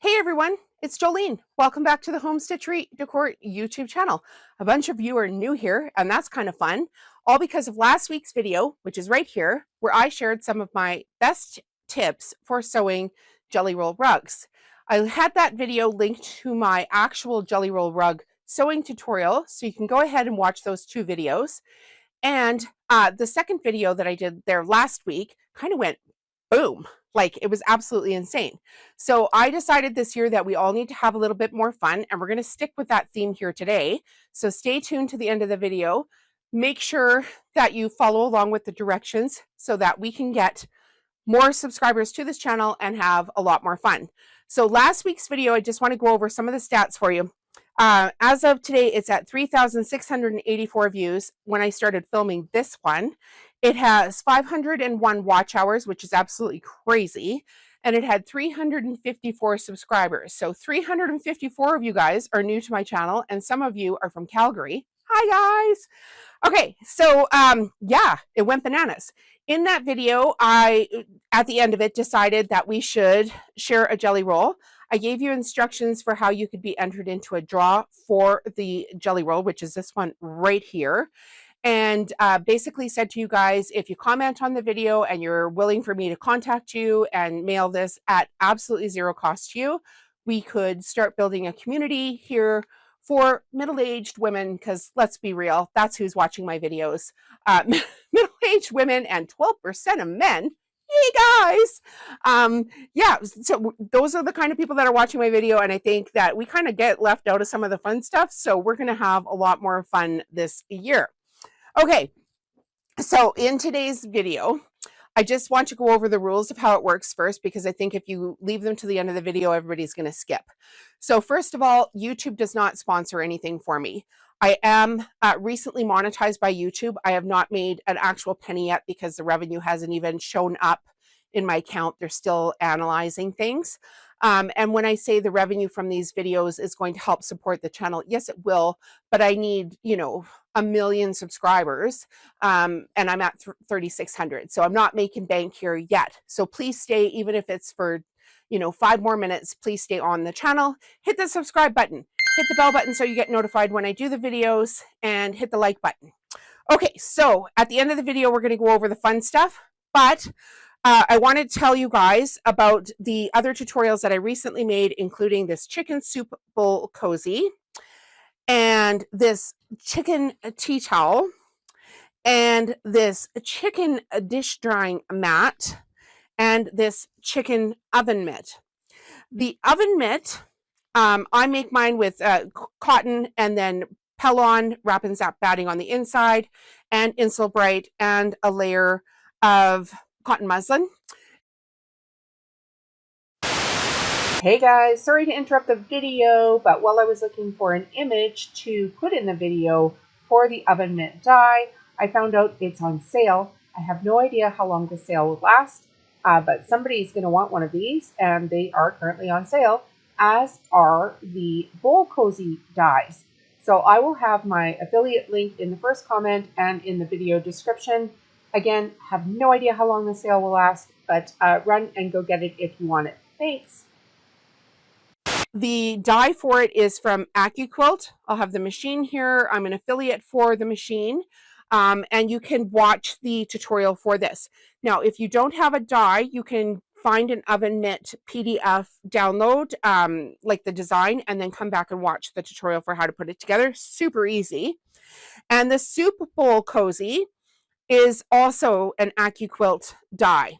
Hey everyone, it's Jolene. Welcome back to the Home Stitchery Decor YouTube channel. A bunch of you are new here, and that's kind of fun, all because of last week's video, which is right here, where I shared some of my best tips for sewing jelly roll rugs. I had that video linked to my actual jelly roll rug sewing tutorial, so you can go ahead and watch those two videos. And the second video that I did there last week kind of went boom. Like, it was absolutely insane. So I decided this year that we all need to have a little bit more fun, and we're going to stick with that theme here today. So stay tuned to the end of the video. Make sure that you follow along with the directions so that we can get more subscribers to this channel and have a lot more fun. So last week's video, I just want to go over some of the stats for you. As of today, it's at 3,684 views. When I started filming this one, it has 501 watch hours, which is absolutely crazy. And it had 354 subscribers. So 354 of you guys are new to my channel, and some of you are from Calgary. Hi, guys. Okay, so yeah, it went bananas. In that video, at the end of it, decided that we should share a jelly roll. I gave you instructions for how you could be entered into a draw for the jelly roll, which is this one right here. And basically said to you guys, if you comment on the video and you're willing for me to contact you and mail this at absolutely zero cost to you, we could start building a community here for middle-aged women, because let's be real, that's who's watching my videos. Middle-aged women and 12% of men. Hey guys. Yeah, so those are the kind of people that are watching my video, and I think that we kind of get left out of some of the fun stuff, so we're going to have a lot more fun this year. Okay, so in today's video, I just want to go over the rules of how it works first, because I think if you leave them to the end of the video, everybody's going to skip. So first of all, YouTube does not sponsor anything for me. I am recently monetized by YouTube. I have not made an actual penny yet because the revenue hasn't even shown up in my account. They're still analyzing things. And when I say the revenue from these videos is going to help support the channel, yes, it will, but I need, 1 million subscribers, and I'm at 3,600. So I'm not making bank here yet. So please stay, even if it's for, 5 more minutes, please stay on the channel. Hit the subscribe button, hit the bell button so you get notified when I do the videos, and hit the like button. Okay, so at the end of the video, we're going to go over the fun stuff, but I want to tell you guys about the other tutorials that I recently made, including this chicken soup bowl cozy, and this chicken tea towel, and this chicken dish drying mat, and this chicken oven mitt. The oven mitt, I make mine with cotton and then Pellon wrap and zap batting on the inside, and Insulbright, and a layer of cotton muslin. Hey guys, sorry to interrupt the video, but while I was looking for an image to put in the video for the oven mitt die, I found out it's on sale. I have no idea how long the sale will last, but somebody's going to want one of these, and they are currently on sale, as are the bowl cozy dies. So I will have my affiliate link in the first comment and in the video description. Again, have no idea how long the sale will last, but run and go get it if you want it. Thanks. The die for it is from Quilt. I'll have the machine here. I'm an affiliate for the machine, and you can watch the tutorial for this. Now, if you don't have a die, you can find an oven mitt PDF download, like the design, and then come back and watch the tutorial for how to put it together. Super easy. And the soup bowl cozy is also an Quilt die.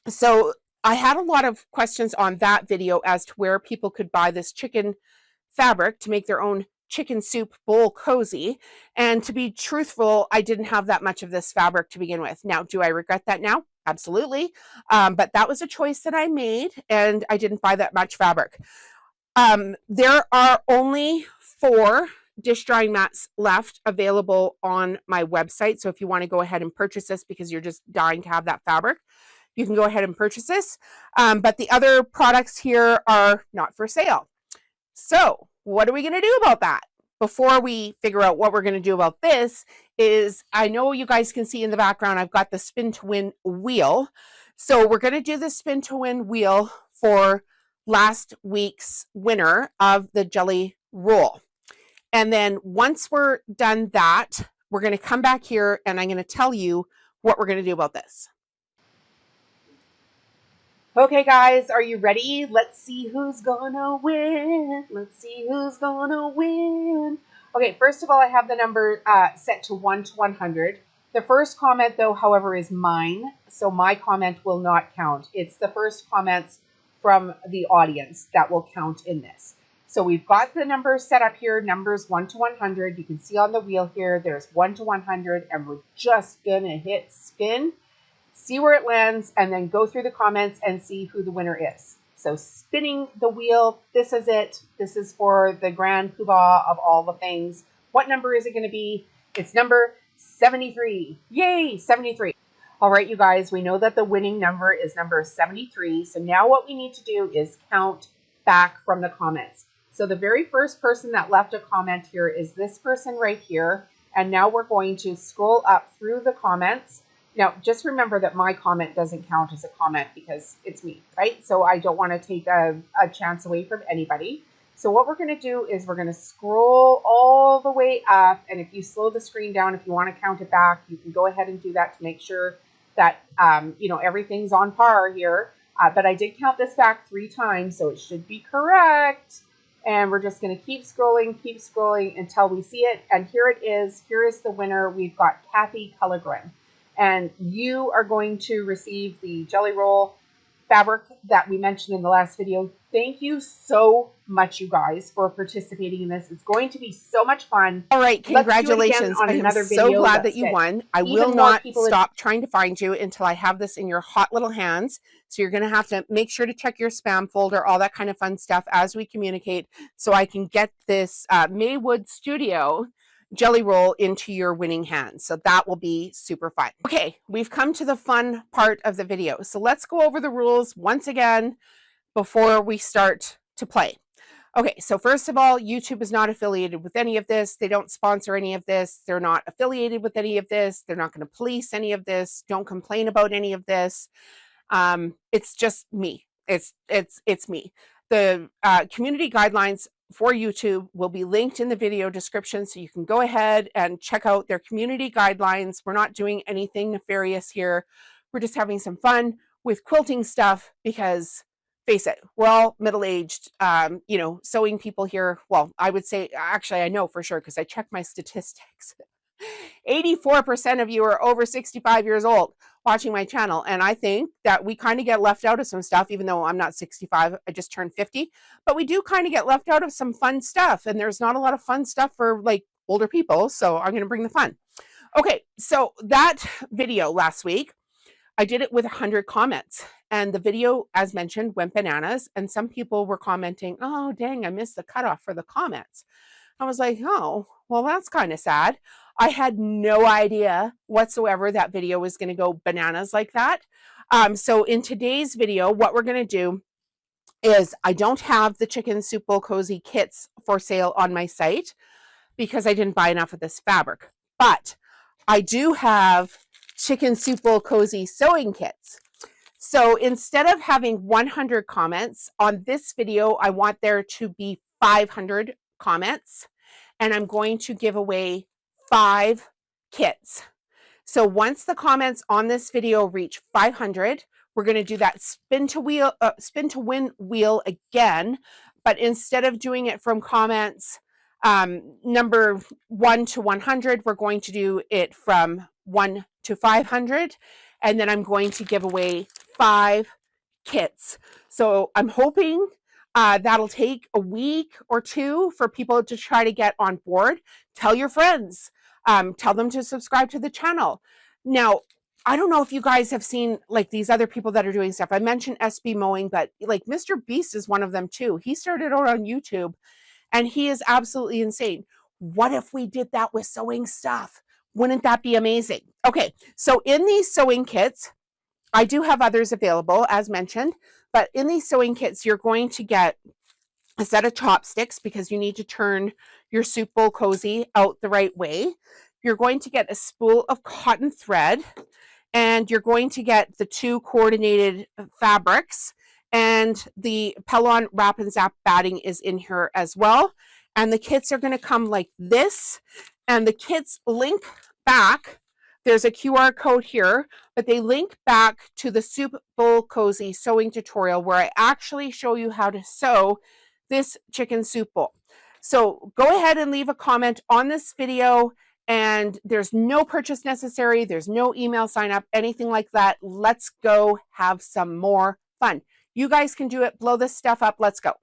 So I had a lot of questions on that video as to where people could buy this chicken fabric to make their own chicken soup bowl cozy. And to be truthful, I didn't have that much of this fabric to begin with. Now, do I regret that now? Absolutely. But that was a choice that I made, and I didn't buy that much fabric. There are only 4 dish drying mats left available on my website. So if you want to go ahead and purchase this because you're just dying to have that fabric, you can go ahead and purchase this. But the other products here are not for sale. So what are we going to do about that? Before we figure out what we're going to do about this is, I know you guys can see in the background, I've got the spin to win wheel. So we're going to do the spin to win wheel for last week's winner of the jelly roll. And then once we're done that, we're going to come back here and I'm going to tell you what we're going to do about this. Okay, guys, are you ready? Let's see who's gonna win. Let's see who's gonna win. Okay, first of all, I have the number set to 1 to 100. The first comment, though, however, is mine, so my comment will not count. It's the first comments from the audience that will count in this. So we've got the numbers set up here, numbers 1 to 100. You can see on the wheel here, there's 1 to 100, and we're just gonna hit spin, see where it lands, and then go through the comments and see who the winner is. So spinning the wheel, this is it. This is for the grand poobah of all the things. What number is it going to be? It's number 73. Yay, 73. All right, you guys, we know that the winning number is number 73. So now what we need to do is count back from the comments. So the very first person that left a comment here is this person right here. And now we're going to scroll up through the comments. Now, just remember that my comment doesn't count as a comment because it's me, right? So I don't want to take a chance away from anybody. So what we're going to do is we're going to scroll all the way up. And if you slow the screen down, if you want to count it back, you can go ahead and do that to make sure that, everything's on par here. But I did count this back 3 times, so it should be correct. And we're just going to keep scrolling until we see it. And here it is. Here is the winner. We've got Kathy Culligren. And you are going to receive the jelly roll fabric that we mentioned in the last video. Thank you so much, you guys, for participating in this. It's going to be so much fun. All right, congratulations. I am so glad that you won. I will not stop trying to find you until I have this in your hot little hands. So you're going to have to make sure to check your spam folder, all that kind of fun stuff as we communicate, so I can get this Maywood Studio jelly roll into your winning hands. So that will be super fun. Okay, we've come to the fun part of the video. So let's go over the rules once again before we start to play. Okay, so first of all, YouTube is not affiliated with any of this. They don't sponsor any of this. They're not affiliated with any of this. They're not going to police any of this. Don't complain about any of this. It's just me. It's me. The community guidelines for YouTube will be linked in the video description, so you can go ahead and check out their community guidelines. We're not doing anything nefarious here. We're just having some fun with quilting stuff because, face it, we're all middle-aged, sewing people here. Well, I would say, actually, I know for sure because I checked my statistics. 84% of you are over 65 years old watching my channel. And I think that we kind of get left out of some stuff, even though I'm not 65, I just turned 50. But we do kind of get left out of some fun stuff. And there's not a lot of fun stuff for like older people. So I'm going to bring the fun. Okay, so that video last week, I did it with 100 comments. And the video, as mentioned, went bananas. And some people were commenting, oh, dang, I missed the cutoff for the comments. I was like, oh, well, that's kind of sad. I had no idea whatsoever that video was going to go bananas like that. So in today's video, what we're going to do is I don't have the Chicken Soup Bowl Cozy kits for sale on my site because I didn't buy enough of this fabric. But I do have Chicken Soup Bowl Cozy sewing kits. So instead of having 100 comments on this video, I want there to be 500 comments, and I'm going to give away 5 kits. So once the comments on this video reach 500, we're going to do that spin to win wheel again, but instead of doing it from comments number 1 to 100, we're going to do it from 1 to 500, and then I'm going to give away 5 kits. So I'm hoping that'll take a week or 2 for people to try to get on board. Tell your friends. Tell them to subscribe to the channel. Now, I don't know if you guys have seen like these other people that are doing stuff. I mentioned SB Mowing, but like Mr. Beast is one of them too. He started out on YouTube and he is absolutely insane. What if we did that with sewing stuff? Wouldn't that be amazing? Okay, so in these sewing kits, I do have others available as mentioned, but in these sewing kits, you're going to get a set of chopsticks because you need to turn your soup bowl cozy out the right way. You're going to get a spool of cotton thread, and you're going to get the 2 coordinated fabrics, and and the Pellon Wrap and Zap batting is in here as well. And the kits are going to come like this, and the kits link back. There's a QR code here, but they link back to the Soup Bowl Cozy sewing tutorial where I actually show you how to sew this chicken soup bowl. So go ahead and leave a comment on this video, and there's no purchase necessary. There's no email sign up, anything like that. Let's go have some more fun. You guys can do it. Blow this stuff up. Let's go.